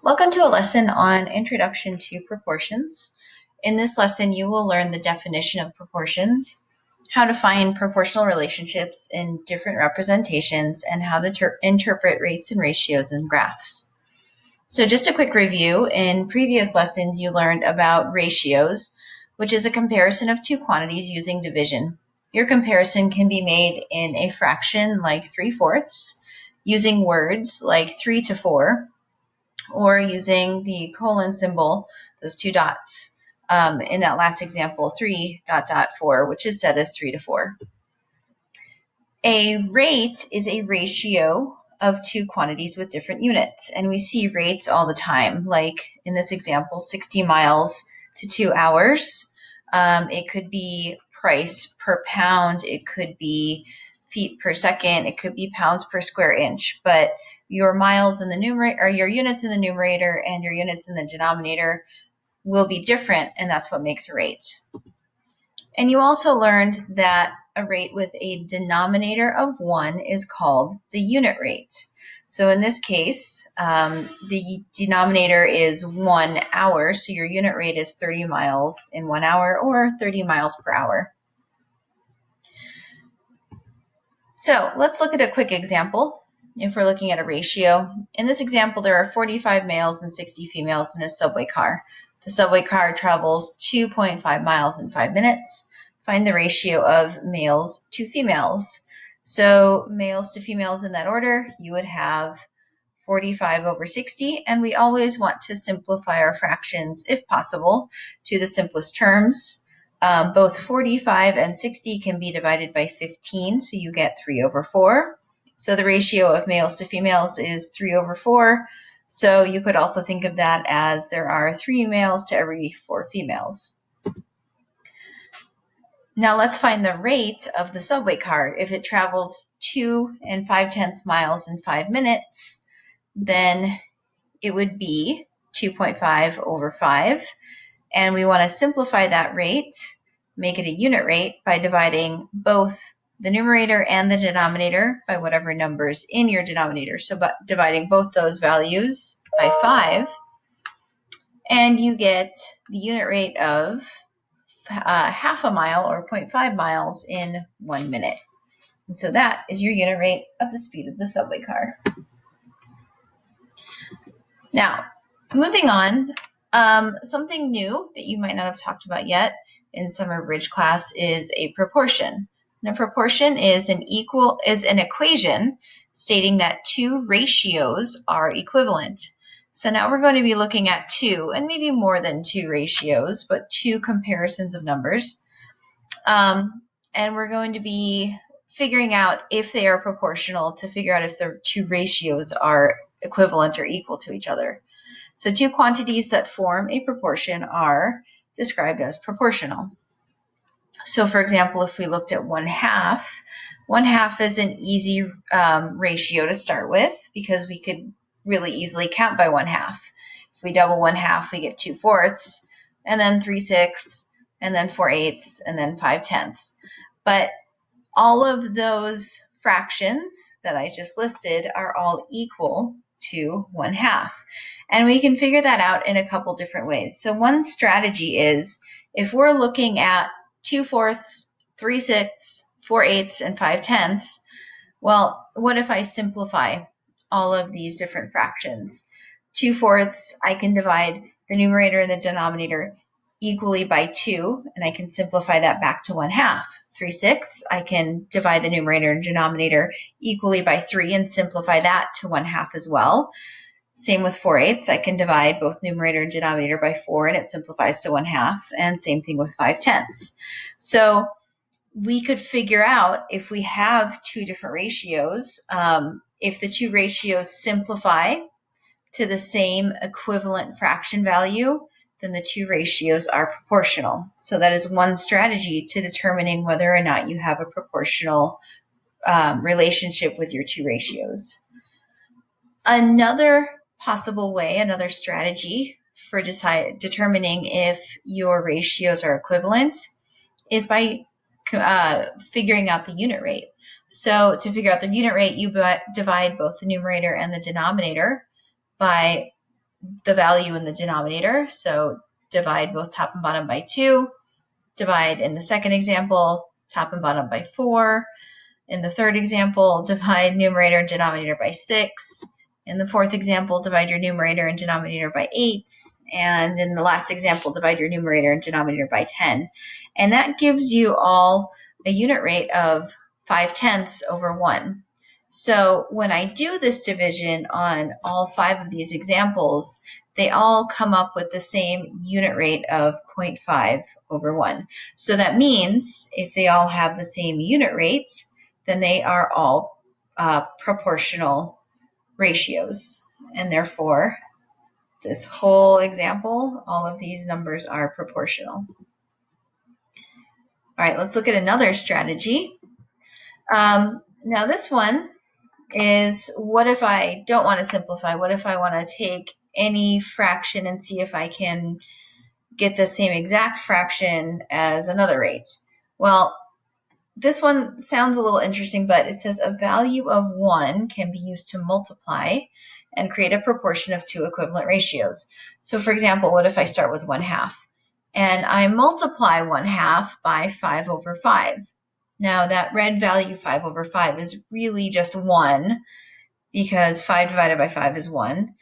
Welcome to a lesson on Introduction to Proportions. In this lesson, you will learn the definition of proportions, how to find proportional relationships in different representations, and how to interpret rates and ratios in graphs. So just a quick review. In previous lessons, you learned about ratios, which is a comparison of two quantities using division. Your comparison can be made in a fraction like 3/4, using words like 3 to 4, or using the colon symbol, those two dots, in that last example, 3.4, which is set as 3 to 4. A rate is a ratio of two quantities with different units, and we see rates all the time, like in this example, 60 miles to 2 hours. It could be price per pound, it could be feet per second, it could be pounds per square inch, but your miles in the numerator, or your units in the numerator and your units in the denominator will be different, and that's what makes a rate. And you also learned that a rate with a denominator of 1 is called the unit rate. So in this case, the denominator is 1 hour, so your unit rate is 30 miles in 1 hour, or 30 miles per hour. So let's look at a quick example. If we're looking at a ratio, in this example, there are 45 males and 60 females in a subway car. The subway car travels 2.5 miles in 5 minutes. Find the ratio of males to females. So males to females in that order, you would have 45 over 60, and we always want to simplify our fractions, if possible, to the simplest terms. Both 45 and 60 can be divided by 15, so you get 3 over 4. So the ratio of males to females is 3 over 4. So you could also think of that as there are 3 males to every 4 females. Now let's find the rate of the subway car. If it travels 2 5/10 miles in 5 minutes, then it would be 2.5 over 5. And we want to simplify that rate, make it a unit rate, by dividing both the numerator and the denominator by whatever numbers in your denominator. So dividing both those values by 5, and you get the unit rate of half a mile, or 0.5 miles, in 1 minute. And so that is your unit rate of the speed of the subway car. Now, moving on, something new that you might not have talked about yet in summer bridge class is a proportion. And a proportion is an equation stating that two ratios are equivalent. So now we're going to be looking at two, and maybe more than two ratios, but two comparisons of numbers. And we're going to be figuring out if they are proportional to figure out if the two ratios are equivalent or equal to each other. So two quantities that form a proportion are described as proportional. So for example, if we looked at 1/2 is an easy ratio to start with, because we could really easily count by 1/2. If we double 1/2, we get 2/4, and then 3/6, and then 4/8, and then 5/10. But all of those fractions that I just listed are all equal to 1/2. And we can figure that out in a couple different ways. So one strategy is, if we're looking at 2/4, 3/6, 4/8, and 5/10, well, what if I simplify all of these different fractions? 2/4, I can divide the numerator and the denominator equally by 2, and I can simplify that back to 1/2. 3/6, I can divide the numerator and denominator equally by 3 and simplify that to 1/2 as well. Same with 4/8, I can divide both numerator and denominator by 4, and it simplifies to 1/2, and same thing with 5/10. So we could figure out, if we have two different ratios, if the two ratios simplify to the same equivalent fraction value, then the two ratios are proportional. So that is one strategy to determining whether or not you have a proportional relationship with your two ratios. Another possible way, another strategy for determining if your ratios are equivalent, is by figuring out the unit rate. So to figure out the unit rate, you divide both the numerator and the denominator by the value in the denominator. So divide both top and bottom by 2. Divide in the second example, top and bottom by 4. In the third example, divide numerator and denominator by 6. In the fourth example, divide your numerator and denominator by 8. And in the last example, divide your numerator and denominator by 10. And that gives you all a unit rate of 5/10 over 1. So when I do this division on all 5 of these examples, they all come up with the same unit rate of 0.5 over 1. So that means if they all have the same unit rate, then they are all proportional ratios. And therefore, this whole example, all of these numbers are proportional. All right, let's look at another strategy. Now this one is, what if I don't want to simplify? What if I want to take any fraction and see if I can get the same exact fraction as another rate? Well, this one sounds a little interesting, but it says a value of 1 can be used to multiply and create a proportion of 2 equivalent ratios. So for example, what if I start with 1/2 and I multiply 1/2 by 5 over 5? Now that red value 5 over 5 is really just 1 because 5 divided by 5 is 1.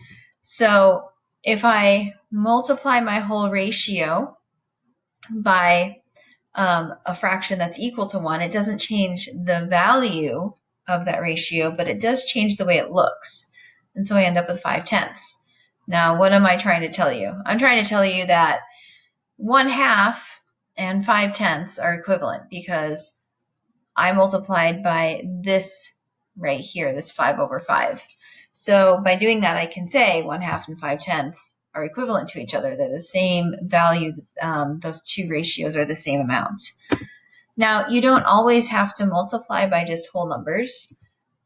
So if I multiply my whole ratio by a fraction that's equal to 1, it doesn't change the value of that ratio, but it does change the way it looks. And so I end up with 5/10. Now, what am I trying to tell you? I'm trying to tell you that 1/2 and 5/10 are equivalent because I multiplied by this right here, this 5 over 5. So by doing that, I can say 1/2 and 5/10 are equivalent to each other. They're the same value. Those two ratios are the same amount. Now, you don't always have to multiply by just whole numbers.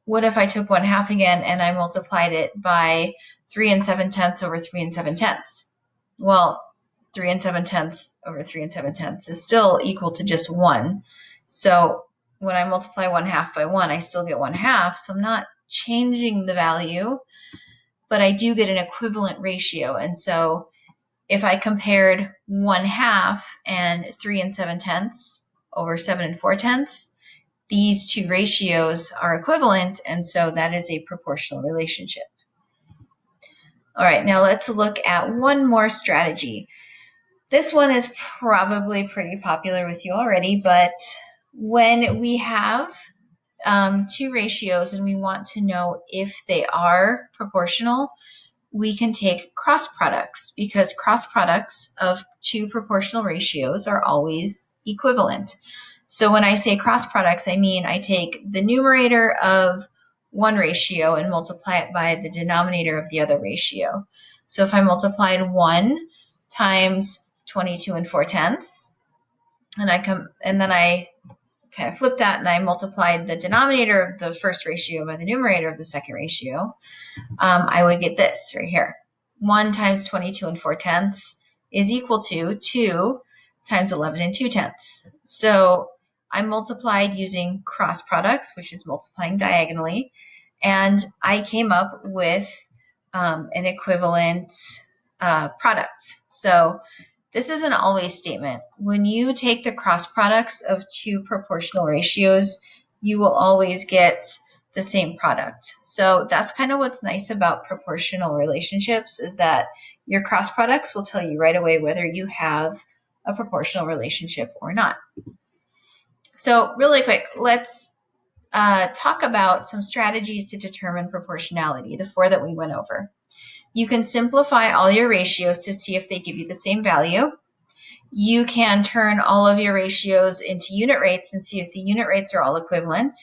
What if I took 1/2 again and I multiplied it by 3 7/10 over 3 7/10? Well, 3 7/10 over 3 7/10 is still equal to just 1. So when I multiply 1/2 by 1, I still get 1/2. So I'm not changing the value, but I do get an equivalent ratio. And so if I compared 1/2 and 3 7/10 over 7 4/10, these two ratios are equivalent, and so that is a proportional relationship. All right, now let's look at one more strategy. This one is probably pretty popular with you already, but when we have two ratios and we want to know if they are proportional, we can take cross products because cross products of two proportional ratios are always equivalent. So when I say cross products, I mean I take the numerator of one ratio and multiply it by the denominator of the other ratio. So if I multiplied 1 times 22 4/10, and then I kind of flip that and I multiplied the denominator of the first ratio by the numerator of the second ratio, I would get this right here. 1 times 22 4/10 is equal to 2 times 11 2/10. So I multiplied using cross products, which is multiplying diagonally, and I came up with an equivalent product. So this is an always statement. When you take the cross products of two proportional ratios, you will always get the same product. So that's kind of what's nice about proportional relationships, is that your cross products will tell you right away whether you have a proportional relationship or not. So really quick, let's talk about some strategies to determine proportionality, the 4 that we went over. You can simplify all your ratios to see if they give you the same value. You can turn all of your ratios into unit rates and see if the unit rates are all equivalent.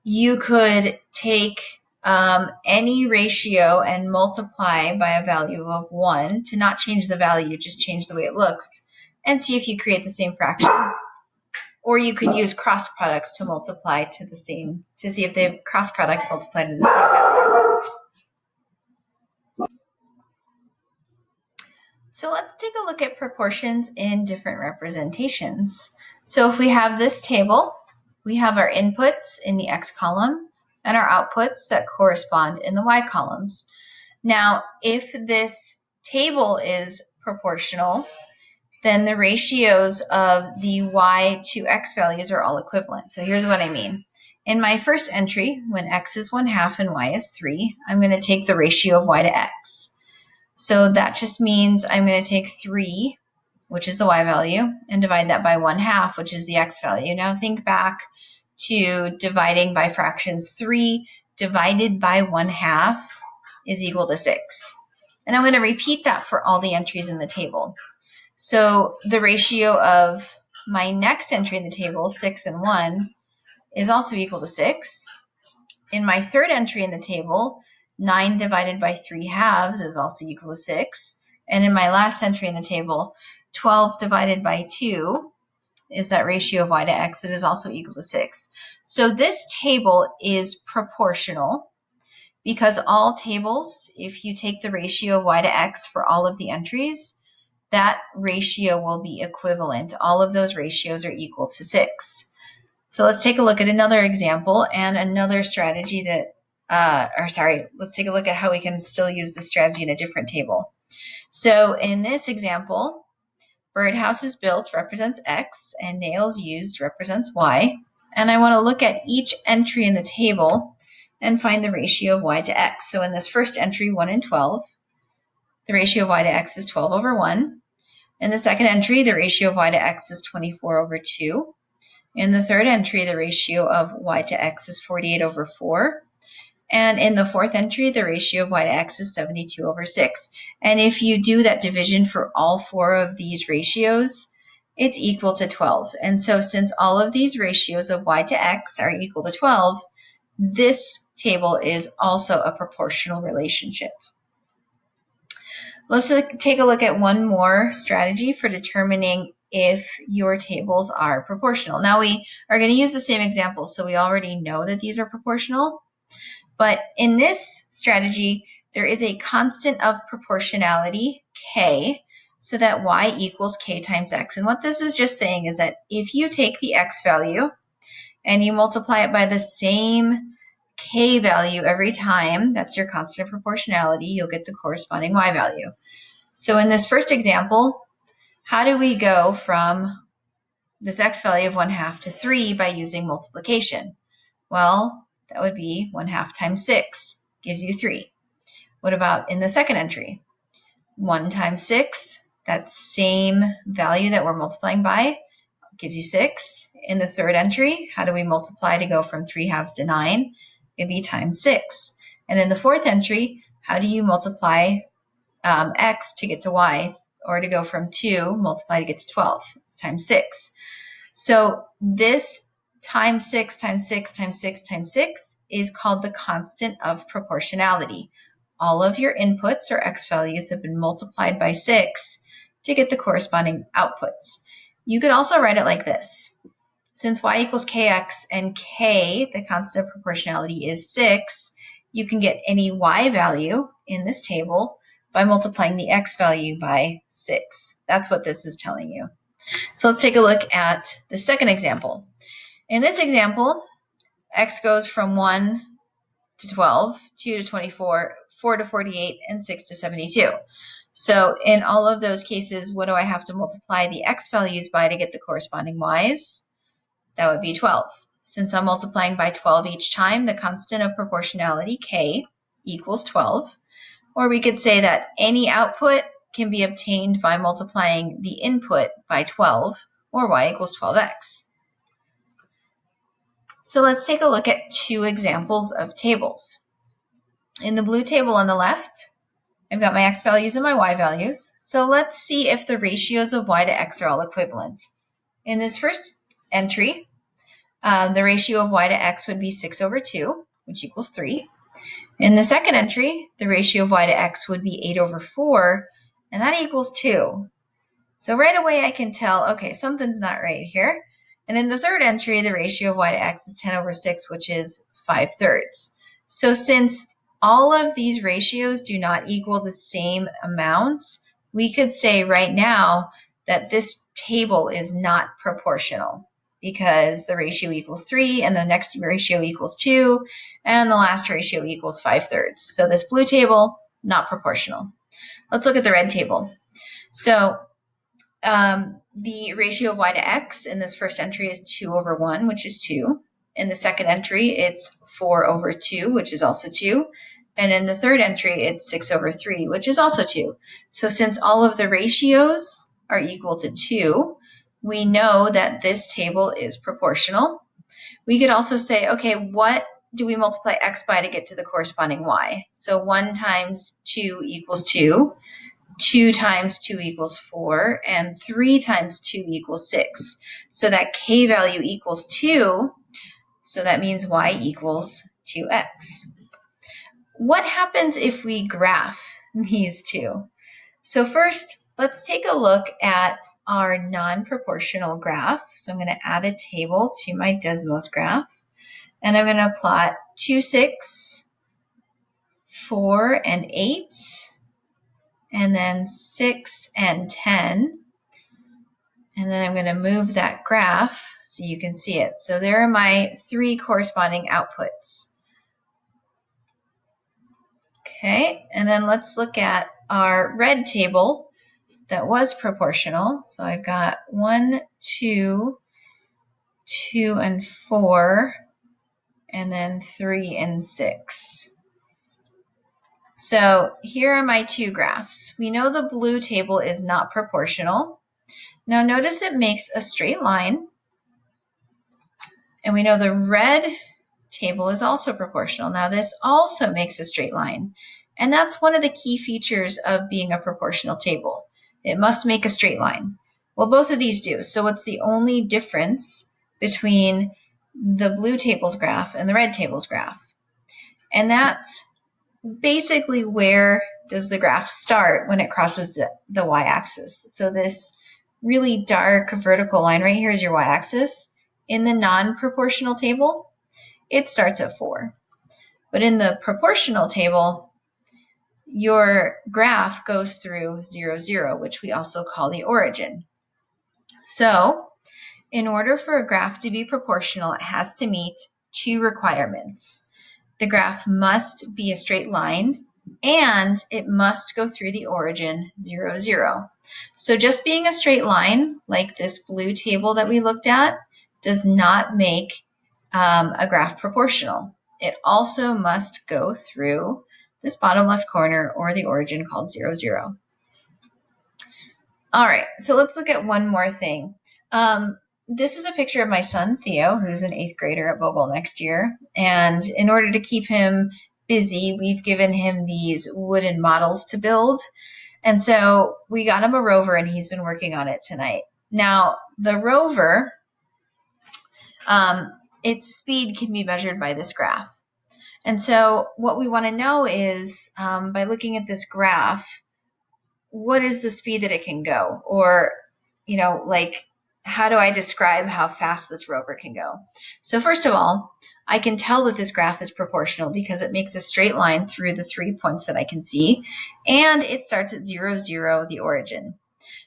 You could take any ratio and multiply by a value of 1 to not change the value, just change the way it looks, and see if you create the same fraction. Or you could use cross products to multiply to the same, to see if the cross products multiply to the same value. So let's take a look at proportions in different representations. So if we have this table, we have our inputs in the x column and our outputs that correspond in the y columns. Now, if this table is proportional, then the ratios of the y to x values are all equivalent. So here's what I mean. In my first entry, when x is 1/2 and y is 3, I'm going to take the ratio of y to x. So that just means I'm going to take 3, which is the y value, and divide that by 1/2, which is the x value. Now think back to dividing by fractions. 3 divided by 1/2 is equal to 6. And I'm going to repeat that for all the entries in the table. So the ratio of my next entry in the table, 6 and 1, is also equal to 6. In my third entry in the table, 9 divided by 3/2 is also equal to 6. And in my last entry in the table, 12 divided by 2 is that ratio of y to x. It is also equal to 6. So this table is proportional because all tables, if you take the ratio of y to x for all of the entries, that ratio will be equivalent. All of those ratios are equal to 6. So let's take a look at another example and another strategy that, let's take a look at how we can still use this strategy in a different table. So in this example, birdhouses built represents x and nails used represents y. And I want to look at each entry in the table and find the ratio of y to x. So in this first entry, 1 and 12, the ratio of y to x is 12 over 1. In the second entry, the ratio of y to x is 24 over 2. In the third entry, the ratio of y to x is 48 over 4. And in the fourth entry, the ratio of y to x is 72 over 6. And if you do that division for all 4 of these ratios, it's equal to 12. And so since all of these ratios of y to x are equal to 12, this table is also a proportional relationship. Let's take a look at one more strategy for determining if your tables are proportional. Now we are going to use the same examples, so we already know that these are proportional. But in this strategy, there is a constant of proportionality, k, so that y equals k times x. And what this is just saying is that if you take the x value and you multiply it by the same k value every time, that's your constant of proportionality, you'll get the corresponding y value. So in this first example, how do we go from this x value of 1/2 to 3 by using multiplication? Well, that would be 1/2 times 6 gives you 3. What about in the second entry? 1 times 6, that same value that we're multiplying by, gives you 6. In the third entry, how do we multiply to go from 3/2 to 9? It'd be times 6. And in the fourth entry, how do you multiply x to get to y, or to go from 2, multiply to get to 12? It's times 6. So this times 6 times 6 times 6 times 6 is called the constant of proportionality. All of your inputs or x values have been multiplied by 6 to get the corresponding outputs. You could also write it like this. Since y equals kx and k, the constant of proportionality, is 6, you can get any y value in this table by multiplying the x value by 6. That's what this is telling you. So let's take a look at the second example. In this example, x goes from 1 to 12, 2 to 24, 4 to 48, and 6 to 72. So in all of those cases, what do I have to multiply the x values by to get the corresponding y's? That would be 12. Since I'm multiplying by 12 each time, the constant of proportionality, k, equals 12. Or we could say that any output can be obtained by multiplying the input by 12, or y equals 12x. So let's take a look at two examples of tables. In the blue table on the left, I've got my x values and my y values. So let's see if the ratios of y to x are all equivalent. In this first entry, the ratio of y to x would be 6 over 2, which equals 3. In the second entry, the ratio of y to x would be 8 over 4, and that equals 2. So right away I can tell, okay, something's not right here. And in the third entry, the ratio of y to x is 10 over 6, which is 5/3. So since all of these ratios do not equal the same amount, we could say right now that this table is not proportional, because the ratio equals 3, and the next ratio equals 2, and the last ratio equals 5/3. So this blue table not proportional. Let's look at the red table. So the ratio of y to x in this first entry is 2 over 1, which is 2. In the second entry, it's 4 over 2, which is also 2. And in the third entry, it's 6 over 3, which is also 2. So since all of the ratios are equal to 2, we know that this table is proportional. We could also say, okay, what do we multiply x by to get to the corresponding y? So 1 times 2 equals 2. 2 times 2 equals 4, and 3 times 2 equals 6. So that k value equals 2, so that means y equals 2x. What happens if we graph these two? So first, let's take a look at our non-proportional graph. So I'm going to add a table to my Desmos graph, and I'm going to plot 2, 6, 4, and 8, and then 6 and 10. And then I'm going to move that graph so you can see it. So there are my 3 corresponding outputs. Okay, and then let's look at our red table that was proportional. So I've got 1, 2, 2 and 4, and then 3 and 6. So here are my 2 graphs. We know the blue table is not proportional. Now notice it makes a straight line, and we know the red table is also proportional. Now this also makes a straight line, and that's one of the key features of being a proportional table. It must make a straight line. Well, both of these do. So what's the only difference between the blue table's graph and the red table's graph? And that's basically where does the graph start when it crosses the y-axis. So this really dark vertical line right here is your y-axis. In the non-proportional table, it starts at 4. But in the proportional table, your graph goes through 0, 0, which we also call the origin. So in order for a graph to be proportional, it has to meet 2 requirements. The graph must be a straight line, and it must go through the origin 0, 0. So just being a straight line, like this blue table that we looked at, does not make a graph proportional. It also must go through this bottom left corner or the origin called 0, 0. All right, so let's look at one more thing. This is a picture of my son, Theo, who's an 8th grader at Bogle next year. And in order to keep him busy, we've given him these wooden models to build. And so we got him a rover, and he's been working on it tonight. Now, the rover, its speed can be measured by this graph. And so what we want to know is, by looking at this graph, what is the speed that it can go? Or, you know, like, how do I describe how fast this rover can go? So first of all, I can tell that this graph is proportional because it makes a straight line through the 3 points that I can see, and it starts at 0, 0, the origin.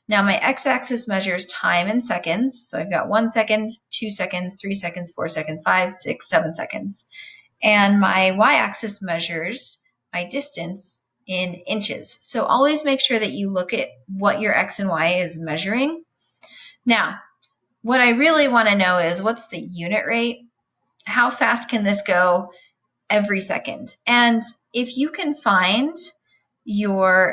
Now my x-axis measures time in seconds, so I've got 1 second, 2 seconds, 3 seconds, 4 seconds, 5, 6, 7 seconds. And my y-axis measures my distance in inches. So always make sure that you look at what your x and y is measuring. Now, what I really want to know is, what's the unit rate? How fast can this go every second? And if you can find the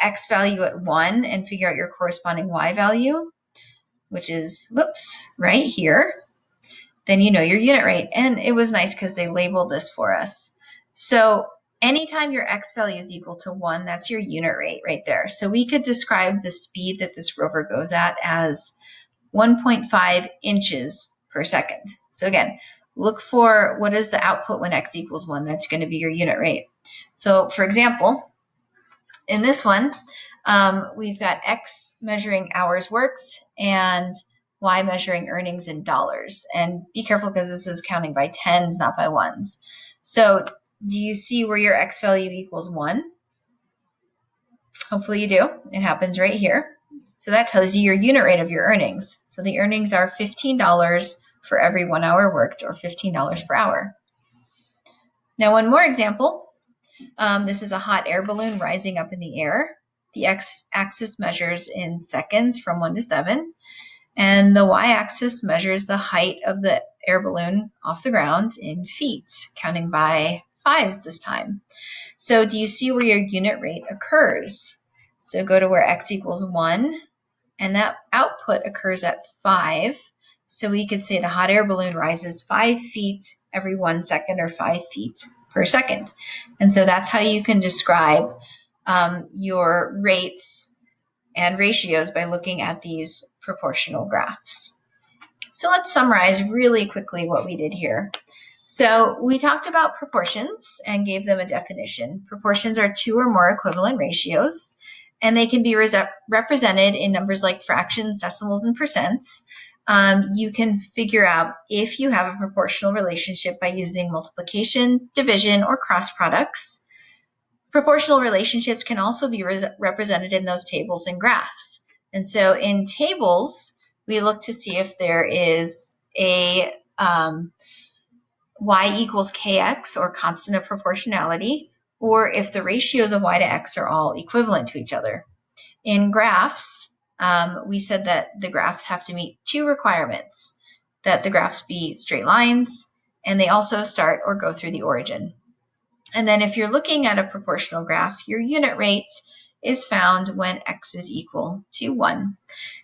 x value at 1 and figure out your corresponding y value, which is, right here, then you know your unit rate. And it was nice because they labeled this for us. So anytime your x value is equal to 1, that's your unit rate right there. So we could describe the speed that this rover goes at as 1.5 inches per second. So again, look for what is the output when x equals 1. That's going to be your unit rate. So for example, in this one, we've got x measuring hours worked and y measuring earnings in dollars. And be careful because this is counting by tens, not by ones. So do you see where your x value equals 1? Hopefully you do. It happens right here. So that tells you your unit rate of your earnings. So the earnings are $15 for every 1 hour worked, or $15 per hour. Now one more example. This is a hot air balloon rising up in the air. The x-axis measures in seconds from 1 to 7, and the y-axis measures the height of the air balloon off the ground in feet, counting by 5s this time. So do you see where your unit rate occurs? So go to where x equals 1, and that output occurs at 5. So we could say the hot air balloon rises 5 feet every 1 second, or 5 feet per second. And so that's how you can describe your rates and ratios by looking at these proportional graphs. So let's summarize really quickly what we did here. So we talked about proportions and gave them a definition. Proportions are 2 or more equivalent ratios, and they can be represented in numbers like fractions, decimals, and percents. You can figure out if you have a proportional relationship by using multiplication, division, or cross products. Proportional relationships can also be represented in those tables and graphs. And so in tables, we look to see if there is a y equals kx, or constant of proportionality, or if the ratios of y to x are all equivalent to each other. In graphs, we said that the graphs have to meet 2 requirements, that the graphs be straight lines, and they also start or go through the origin. And then if you're looking at a proportional graph, your unit rate is found when x is equal to 1.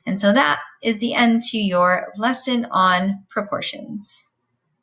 And so that is the end to your lesson on proportions.